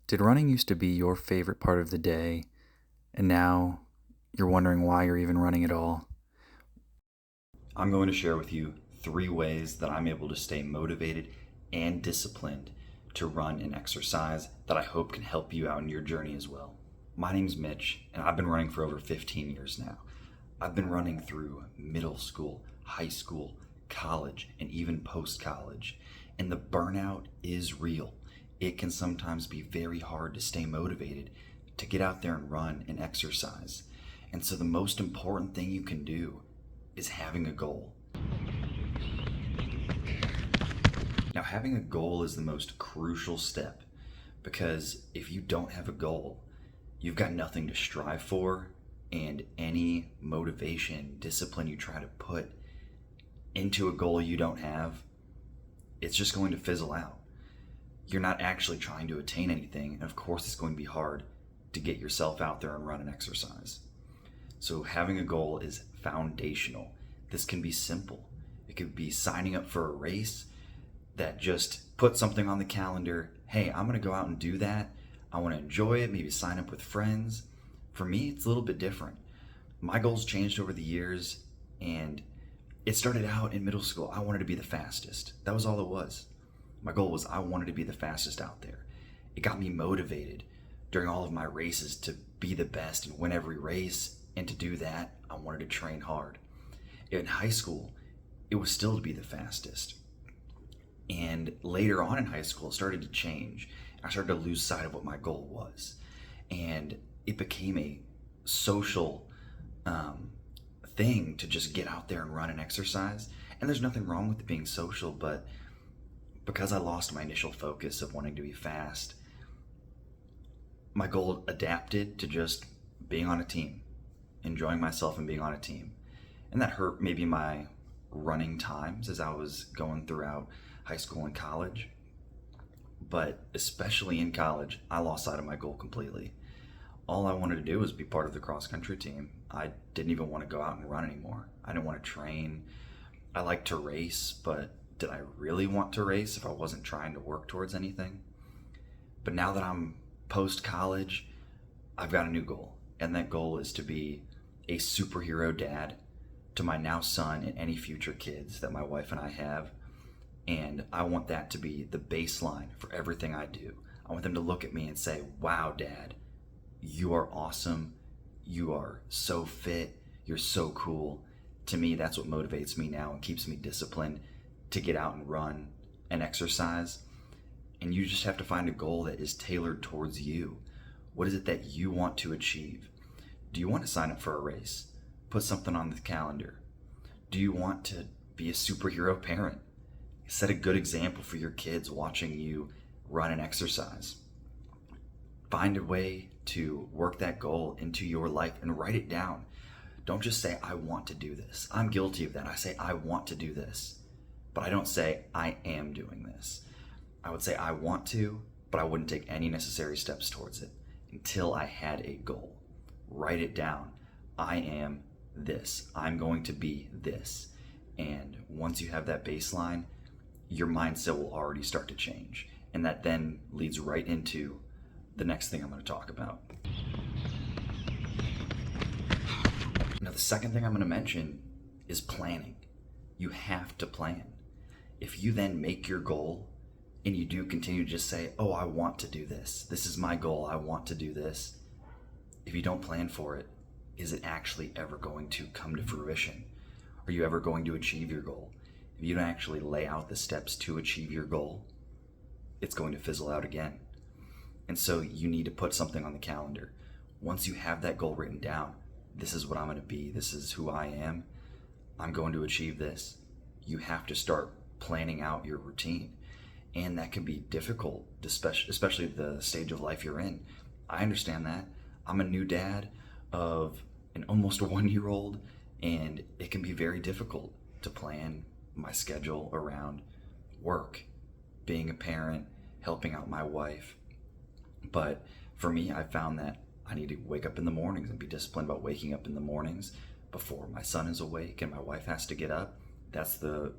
Did running used to be your favorite part of the day, and now you're wondering why you're even running at all? I'm going to share with you 3 ways that I'm able to stay motivated and disciplined to run and exercise that I hope can help you out in your journey as well. My name's Mitch, and I've been running for over 15 years now. I've been running through middle school, high school, college, and even post college. And the burnout is real. It can sometimes be very hard to stay motivated to get out there and run and exercise. And so, the most important thing you can do is having a goal. Now, having a goal is the most crucial step because if you don't have a goal, you've got nothing to strive for, and any motivation, discipline you try to put into a goal you don't have, it's just going to fizzle out. You're not actually trying to attain anything, and of course, it's going to be hard to get yourself out there and run and exercise. So, having a goal is foundational. This can be simple. It could be signing up for a race that just put something on the calendar. Hey, I'm going to go out and do that. I want to enjoy it, maybe sign up with friends. For me, it's a little bit different. My goals changed over the years, and it started out in middle school. I wanted to be the fastest. That was all it was. My goal was I wanted to be the fastest out there. It got me motivated during all of my races to be the best and win every race. And to do that, I wanted to train hard. In high school, it was still to be the fastest. And later on in high school, it started to change. I started to lose sight of what my goal was. And it became a social thing to just get out there and run and exercise. And there's nothing wrong with it being social, but because I lost my initial focus of wanting to be fast, my goal adapted to just being on a team, enjoying myself and being on a team. And that hurt maybe my running times as I was going throughout high school and college. But especially in college, I lost sight of my goal completely. All I wanted to do was be part of the cross country team. I didn't even want to go out and run anymore. I didn't want to train. I like to race, but did I really want to race if I wasn't trying to work towards anything? But now that I'm post college, I've got a new goal. And that goal is to be a superhero dad to my now son and any future kids that my wife and I have. And I want that to be the baseline for everything I do. I want them to look at me and say, wow, dad, you are awesome. You are so fit. You're so cool. To me, that's what motivates me now and keeps me disciplined to get out and run and exercise. And you just have to find a goal that is tailored towards you. What is it that you want to achieve? Do you want to sign up for a race? Put something on the calendar. Do you want to be a superhero parent? Set a good example for your kids watching you run and exercise. Find a way to work that goal into your life and write it down. Don't just say, I want to do this. I'm guilty of that. I say, I want to do this. But I don't say, I am doing this. I would say, I want to, but I wouldn't take any necessary steps towards it until I had a goal. Write it down. I am this. I'm going to be this. And once you have that baseline, your mindset will already start to change. And that then leads right into the next thing I'm going to talk about. Now, the second thing I'm going to mention is planning. You have to plan. If you then make your goal and you do continue to just say, oh, I want to do this. This is my goal. I want to do this. If you don't plan for it, is it actually ever going to come to fruition? Are you ever going to achieve your goal? If you don't actually lay out the steps to achieve your goal, it's going to fizzle out again. And so you need to put something on the calendar. Once you have that goal written down, this is what I'm going to be. This is who I am. I'm going to achieve this. You have to start planning out your routine. And that can be difficult, especially the stage of life you're in. I understand that. I'm a new dad of an almost 1-year-old, and it can be very difficult to plan my schedule around work, being a parent, helping out my wife. But for me, I found that I need to wake up in the mornings and be disciplined about waking up in the mornings before my son is awake and my wife has to get up. That's the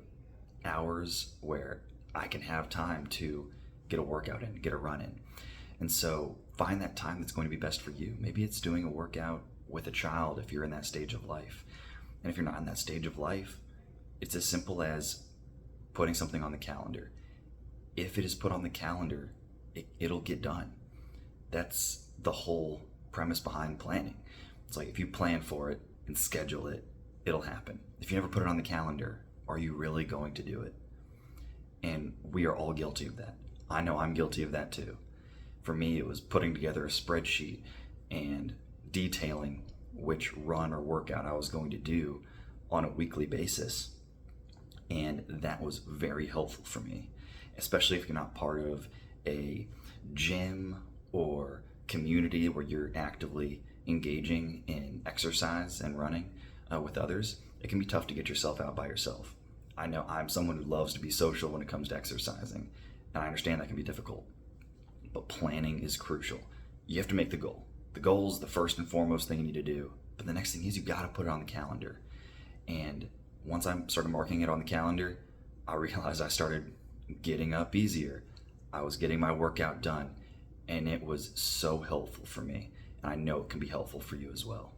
hours where I can have time to get a workout in, get a run in. And so find that time that's going to be best for you. Maybe it's doing a workout with a child if you're in that stage of life. And if you're not in that stage of life, it's as simple as putting something on the calendar. If it is put on the calendar, it'll get done. That's the whole premise behind planning. It's like if you plan for it and schedule it, it'll happen. If you never put it on the calendar, are you really going to do it? And we are all guilty of that. I know I'm guilty of that too. For me, it was putting together a spreadsheet and detailing which run or workout I was going to do on a weekly basis. And that was very helpful for me, especially if you're not part of a gym or community where you're actively engaging in exercise and running with others. It can be tough to get yourself out by yourself. I know I'm someone who loves to be social when it comes to exercising, and I understand that can be difficult, but planning is crucial. You have to make the goal. The goal is the first and foremost thing you need to do, but the next thing is you got to put it on the calendar. And once I started marking it on the calendar, I realized I started getting up easier. I was getting my workout done, and it was so helpful for me. And I know it can be helpful for you as well.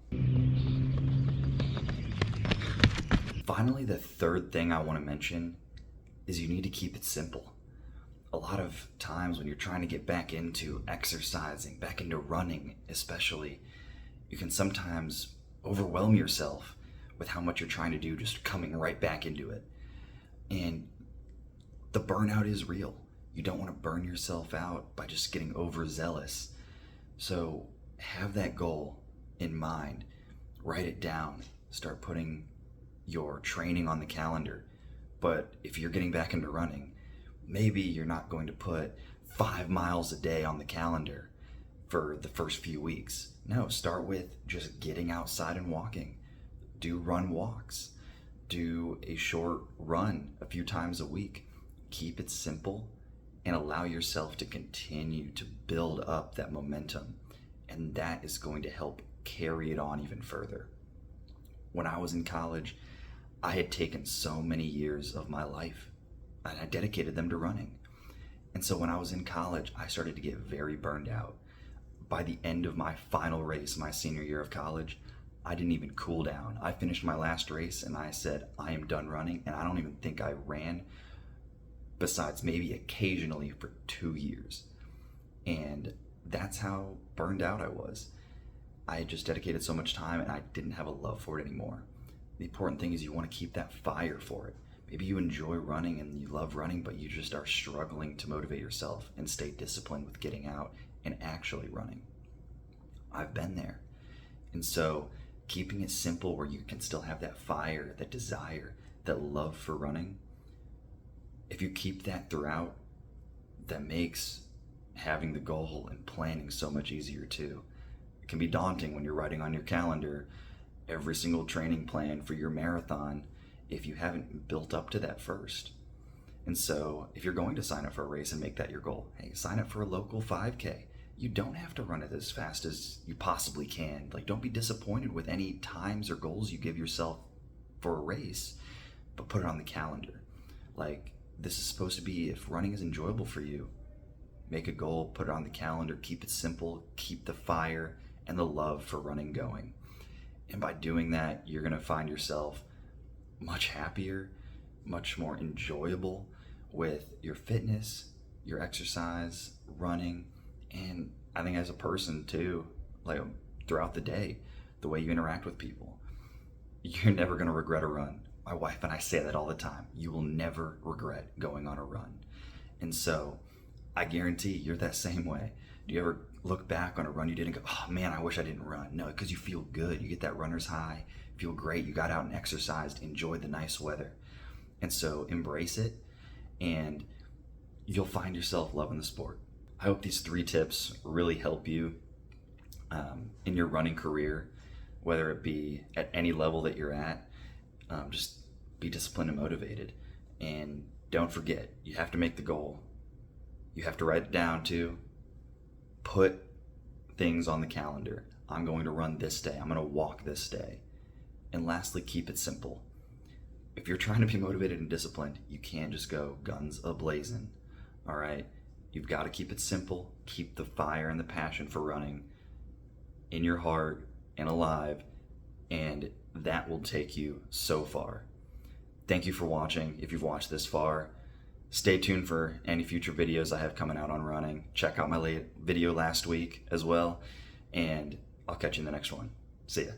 Finally, the third thing I want to mention is you need to keep it simple. A lot of times when you're trying to get back into exercising, back into running especially, you can sometimes overwhelm yourself with how much you're trying to do, just coming right back into it. And the burnout is real. You don't want to burn yourself out by just getting overzealous. So have that goal in mind, write it down, start putting your training on the calendar. But if you're getting back into running, maybe you're not going to put 5 miles a day on the calendar for the first few weeks. No, start with just getting outside and walking. Do run walks. Do a short run a few times a week. Keep it simple and allow yourself to continue to build up that momentum. And that is going to help carry it on even further. When I was in college, I had taken so many years of my life and I dedicated them to running. And so when I was in college, I started to get very burned out. By the end of my final race, my senior year of college, I didn't even cool down. I finished my last race and I said, I am done running. And I don't even think I ran, besides maybe occasionally, for 2 years. And that's how burned out I was. I had just dedicated so much time and I didn't have a love for it anymore. The important thing is you want to keep that fire for it. Maybe you enjoy running and you love running, but you just are struggling to motivate yourself and stay disciplined with getting out and actually running. I've been there. And so keeping it simple where you can still have that fire, that desire, that love for running, if you keep that throughout, that makes having the goal and planning so much easier too. It can be daunting when you're writing on your calendar every single training plan for your marathon if you haven't built up to that first. And so if you're going to sign up for a race and make that your goal, hey, sign up for a local 5K. You don't have to run it as fast as you possibly can. Like, don't be disappointed with any times or goals you give yourself for a race, but put it on the calendar. Like, this is supposed to be, if running is enjoyable for you, make a goal, put it on the calendar, keep it simple, keep the fire and the love for running going. And by doing that, you're going to find yourself much happier, much more enjoyable with your fitness, your exercise, running, and I think as a person too, like throughout the day, the way you interact with people. You're never going to regret a run. My wife and I say that all the time. You will never regret going on a run. And so I guarantee you're that same way. Do you ever look back on a run you did and go, oh man, I wish I didn't run? No, because you feel good. You get that runner's high, feel great. You got out and exercised, enjoyed the nice weather. And so embrace it and you'll find yourself loving the sport. I hope these 3 tips really help you in your running career, whether it be at any level that you're at. Just be disciplined and motivated. And don't forget, you have to make the goal. You have to write it down too. Put things on the calendar. I'm going to run this day. I'm going to walk this day. And lastly, keep it simple. If you're trying to be motivated and disciplined, you can't just go guns a-blazing. All right? You've got to keep it simple, keep the fire and the passion for running in your heart and alive, and that will take you so far. Thank you for watching. If you've watched this far, stay tuned for any future videos I have coming out on running. Check out my video last week as well, and I'll catch you in the next one. See ya.